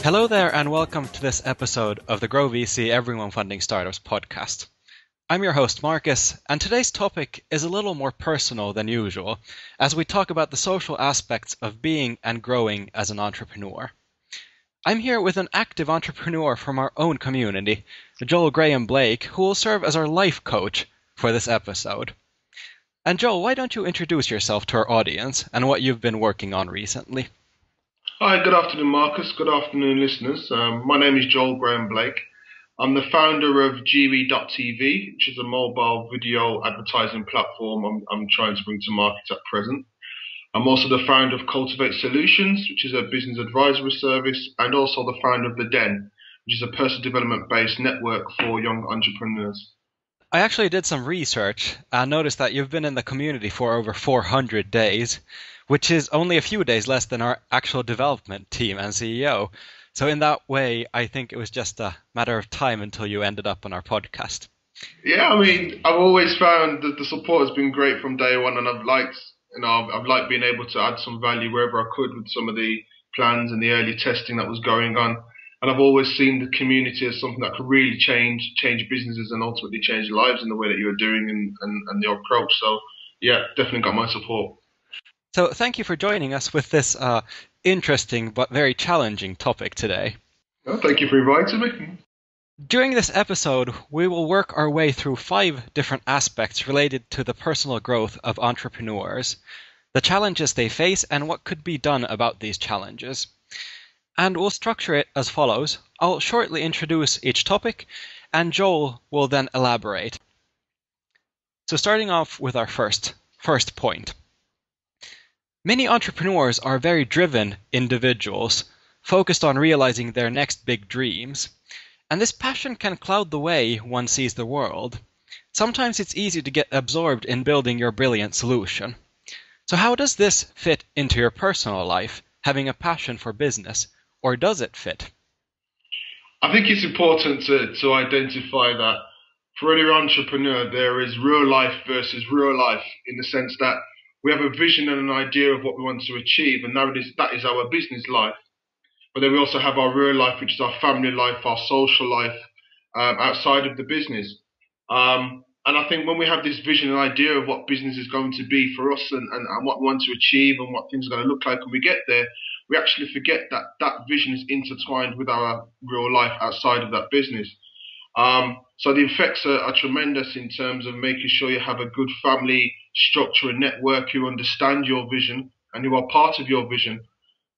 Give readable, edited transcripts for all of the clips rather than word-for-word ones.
Hello there and welcome to this episode of the GrowVC Everyone Funding Startups podcast. I'm your host Marcus, and today's topic is a little more personal than usual as we talk about the social aspects of being and growing as an entrepreneur. I'm here with an active entrepreneur from our own community, Joel Graham Blake, who will serve as our life coach for this episode. And Joel, why don't you introduce yourself to our audience and what you've been working on recently? Hi, good afternoon, Marcus. Good afternoon, listeners. My name is Joel Graham Blake. I'm the founder of GrowVC, which is a mobile video advertising platform I'm trying to bring to market at present. I'm also the founder of Cultivate Solutions, which is a business advisory service, and also the founder of The Den, which is a personal development-based network for young entrepreneurs. I actually did some research and noticed that you've been in the community for over 400 days, which is only a few days less than our actual development team and CEO. So in that way, I think it was just a matter of time until you ended up on our podcast. Yeah, I mean, I've always found that the support has been great from day one, and I've liked being able to add some value wherever I could with some of the plans and the early testing that was going on. And I've always seen the community as something that could really change businesses and ultimately change lives in the way that you're doing and the approach. So yeah, definitely got my support. So thank you for joining us with this interesting but very challenging topic today. Well, thank you for inviting me. During this episode, we will work our way through 5 different aspects related to the personal growth of entrepreneurs, the challenges they face, and what could be done about these challenges. And we'll structure it as follows. I'll shortly introduce each topic, and Joel will then elaborate. So starting off with our first point. Many entrepreneurs are very driven individuals, focused on realizing their next big dreams. And this passion can cloud the way one sees the world. Sometimes it's easy to get absorbed in building your brilliant solution. So how does this fit into your personal life, having a passion for business, or does it fit? I think it's important to identify that for any entrepreneur, there is real life versus real life, in the sense that we have a vision and an idea of what we want to achieve, and that is our business life. But then we also have our real life, which is our family life, our social life, outside of the business. And I think when we have this vision and idea of what business is going to be for us and what we want to achieve and what things are going to look like when we get there, we actually forget that that vision is intertwined with our real life outside of that business. So the effects are tremendous in terms of making sure you have a good family structure and network who understand your vision and who are part of your vision.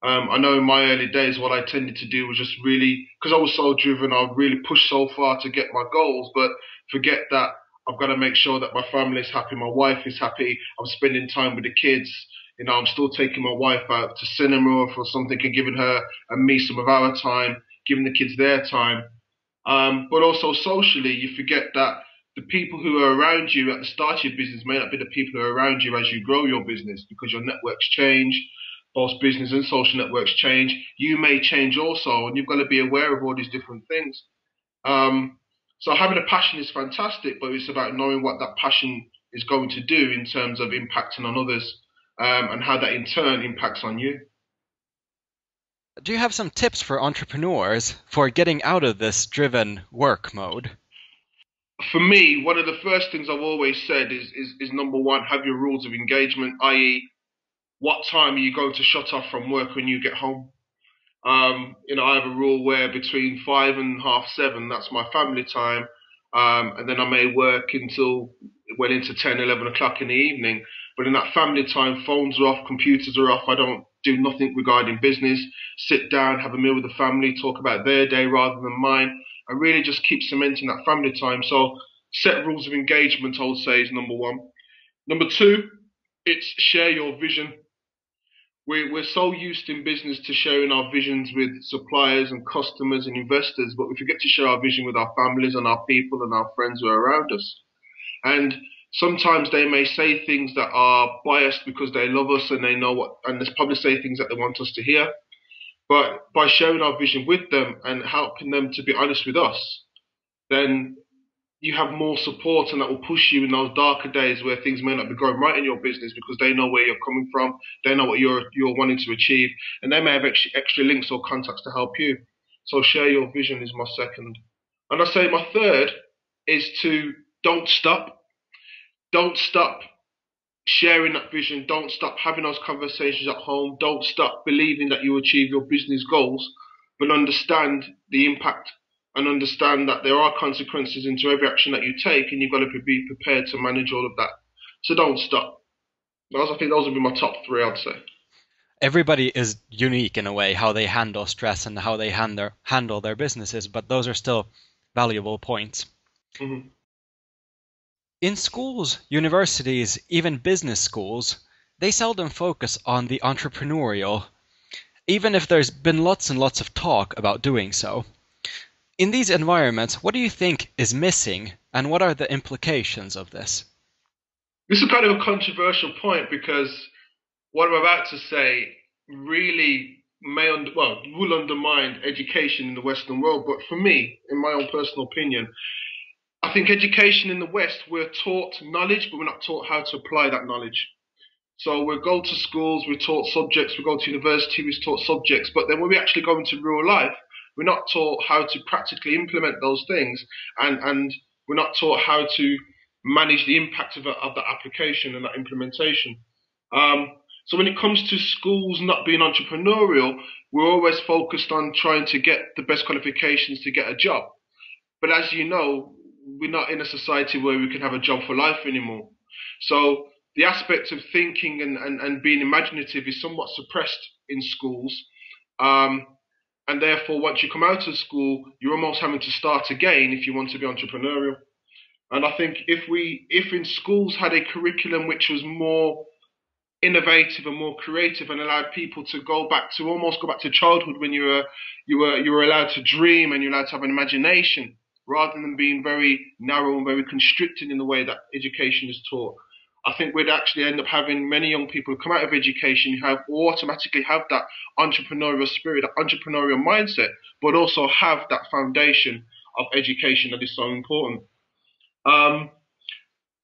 I know in my early days, what I tended to do was just really, because I was so driven, I would really push so far to get my goals, but forget that I've got to make sure that my family is happy, my wife is happy, I'm spending time with the kids, I'm still taking my wife out to cinema or for something and giving her and me some of our time, giving the kids their time. But also socially, you forget that the people who are around you at the start of your business may not be the people who are around you as you grow your business, because your networks change. Both business and social networks change. You may change also, and you've got to be aware of all these different things. So having a passion is fantastic, but it's about knowing what that passion is going to do in terms of impacting on others, and how that in turn impacts on you. Do you have some tips for entrepreneurs for getting out of this driven work mode? For me, one of the first things I've always said is number one, have your rules of engagement, i.e., what time are you going to shut off from work when you get home? I have a rule where between 5 and half 7, that's my family time. And then I may work until well into 10, 11 o'clock in the evening. But in that family time, phones are off, computers are off. I don't do nothing regarding business. Sit down, have a meal with the family, talk about their day rather than mine. I really just keep cementing that family time. So set rules of engagement, I would say, is number one. Number 2, it's share your vision. We're so used in business to sharing our visions with suppliers and customers and investors, but we forget to share our vision with our families and our people and our friends who are around us. And sometimes they may say things that are biased because they love us and they know what, and they probably say things that they want us to hear. But by sharing our vision with them and helping them to be honest with us, then you have more support, and that will push you in those darker days where things may not be going right in your business, because they know where you're coming from, they know what you're wanting to achieve, and they may have extra links or contacts to help you. So share your vision is my second. And I say my third is to don't stop. Don't stop sharing that vision. Don't stop having those conversations at home. Don't stop believing that you achieve your business goals, but understand the impact and understand that there are consequences into every action that you take, and you've got to be prepared to manage all of that. So don't stop. I think those would be my top three, I'd say. Everybody is unique in a way, how they handle stress and how they handle their businesses, but those are still valuable points. Mm-hmm. In schools, universities, even business schools, they seldom focus on the entrepreneurial, even if there's been lots and lots of talk about doing so. In these environments, what do you think is missing, and what are the implications of this? This is kind of a controversial point, because what I'm about to say really will undermine education in the Western world. But for me, in my own personal opinion, I think education in the West, we're taught knowledge, but we're not taught how to apply that knowledge. So we go to schools, we're taught subjects, we go to university, we're taught subjects, but then when we actually go into real life, we're not taught how to practically implement those things, and we're not taught how to manage the impact of that application and that implementation. So when it comes to schools not being entrepreneurial, we're always focused on trying to get the best qualifications to get a job. But as you know, we're not in a society where we can have a job for life anymore. So the aspect of thinking and being imaginative is somewhat suppressed in schools. And therefore, once you come out of school, you're almost having to start again if you want to be entrepreneurial. And I think if in schools had a curriculum which was more innovative and more creative, and allowed people to almost go back to childhood, when you were allowed to dream and you're allowed to have an imagination, rather than being very narrow and very constricted in the way that education is taught. I think we'd actually end up having many young people who come out of education who automatically have that entrepreneurial spirit, that entrepreneurial mindset, but also have that foundation of education that is so important.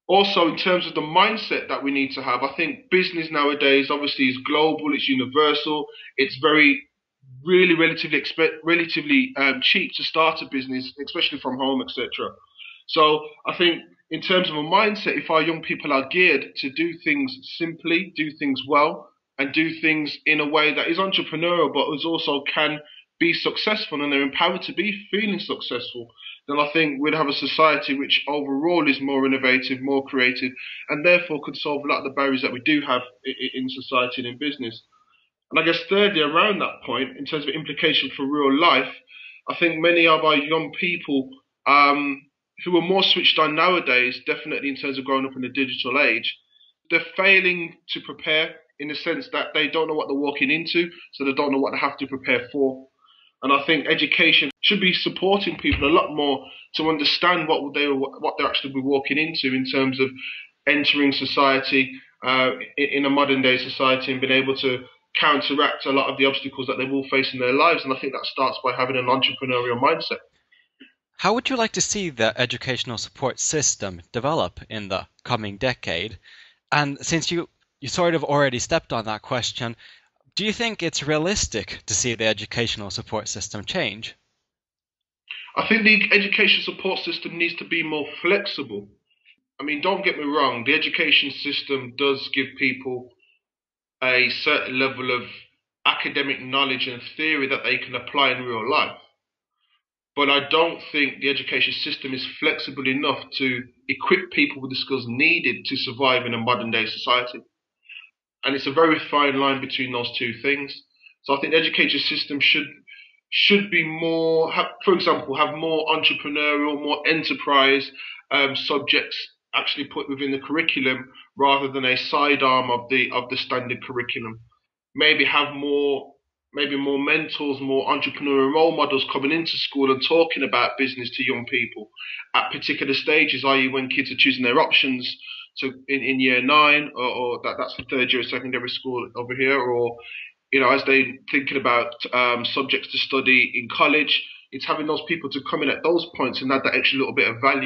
Also, in terms of the mindset that we need to have, I think business nowadays obviously is global, it's universal, it's really relatively cheap to start a business, especially from home, etc. So I think in terms of a mindset, if our young people are geared to do things simply, do things well, and do things in a way that is entrepreneurial, but is also can be successful, and they're empowered to be feeling successful, then I think we'd have a society which overall is more innovative, more creative, and therefore could solve a lot of the barriers that we do have in society and in business. And I guess thirdly, around that point, in terms of implication for real life, I think many of our young people who are more switched on nowadays, definitely in terms of growing up in the digital age, they're failing to prepare, in the sense that they don't know what they're walking into, so they don't know what they have to prepare for. And I think education should be supporting people a lot more to understand what they're actually be walking into, in terms of entering society in a modern day society, and being able to counteract a lot of the obstacles that they will face in their lives. And I think that starts by having an entrepreneurial mindset. How would you like to see the educational support system develop in the coming decade? And since you sort of already stepped on that question, do you think it's realistic to see the educational support system change? I think the education support system needs to be more flexible. I mean, don't get me wrong, the education system does give people a certain level of academic knowledge and theory that they can apply in real life. But I don't think the education system is flexible enough to equip people with the skills needed to survive in a modern day society. And it's a very fine line between those two things. So I think the education system should be more, for example, have more entrepreneurial, more enterprise subjects actually put within the curriculum, rather than a sidearm of the standard curriculum. Maybe have maybe more mentors, more entrepreneurial role models coming into school and talking about business to young people at particular stages, i.e. when kids are choosing their options in year 9, or that's the third year of secondary school over here, or as they're thinking about subjects to study in college. It's having those people to come in at those points and add that extra little bit of value